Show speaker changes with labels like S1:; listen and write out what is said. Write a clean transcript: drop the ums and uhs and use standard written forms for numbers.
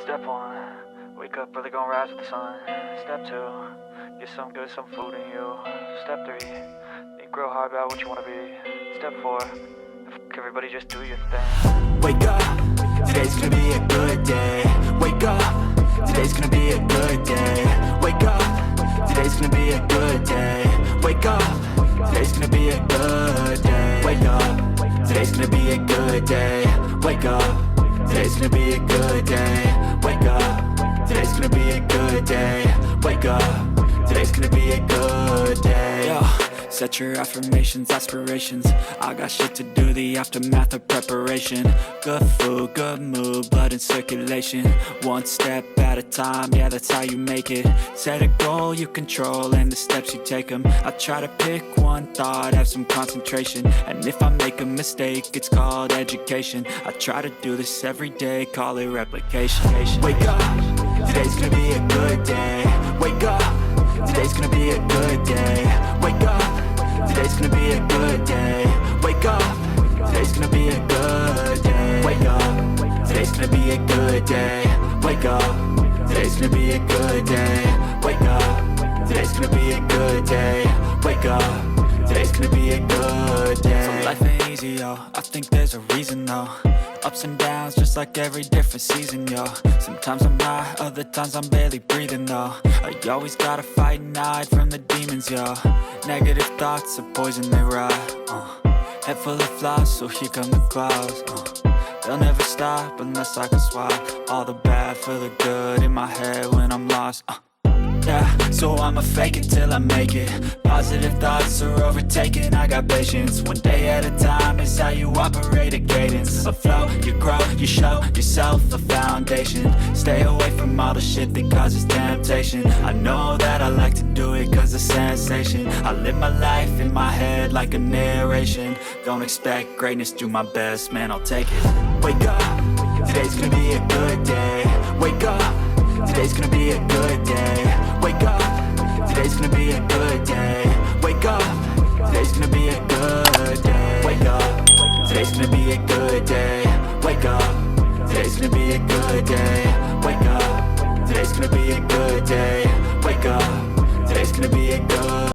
S1: Step 1, wake up, really gonna rise with the sun. Step 2, get some good, some food in you. Step 3, think real hard about what you wanna be. Step 4, everybody just do your thing.
S2: Wake up, today's gonna be a good day. Wake up, today's gonna be a good day. Wake up, today's gonna be a good day. Wake up, today's gonna be a good day. Wake up, today's gonna be a good day. Wake up, today's gonna be a good day. Wake up, today's gonna be a good day. Wake up, today's gonna be a good day. Yo, set your affirmations, aspirations. I got shit to do, the aftermath of preparation. Good food, good mood, blood in circulation. One step at a time, yeah, that's how you make it. Set a goal you control and the steps you take them. I try to pick one thought, have some concentration. And if I make a mistake, it's called education. I try to do this every day, call it replication. Wake up, today's gonna be a good day. Wake up, today's gonna be a good day. Wake up, today's gonna be a good day. Wake up, today's gonna be a good day. Wake up, today's gonna be a good day. Wake up, today's gonna be a good day. Wake up, today's gonna be a good day. Wake up, today's gonna be a good day. So life ain't easy, yo, I think there's a reason though. Ups and downs, just like every different season, yo. Sometimes I'm high, other times I'm barely breathing, though. I always gotta fight and hide from the demons, yo. Negative thoughts are poison, they rot. Head full of flies, so here come the clouds. They'll never stop unless I can swap all the bad for the good in my head when I'm lost. Yeah, so I'ma fake it till I make it. Positive thoughts are overtaken, I got patience. One day at a time is how you operate a cadence. A flow, you grow, you show yourself a foundation. Stay away from all the shit that causes temptation. I know that I like to do it cause it's sensation. I live my life in my head like a narration. Don't expect greatness, do my best, man, I'll take it. Wake up, today's gonna be a good day. Wake up, today's gonna be a good day. Wake up, today's gonna be a good day. Wake up, today's gonna be a good day. Wake up, today's gonna be a good day. Wake up, today's gonna be a good day. Wake up, today's gonna be a good day. Wake up, today's gonna be a good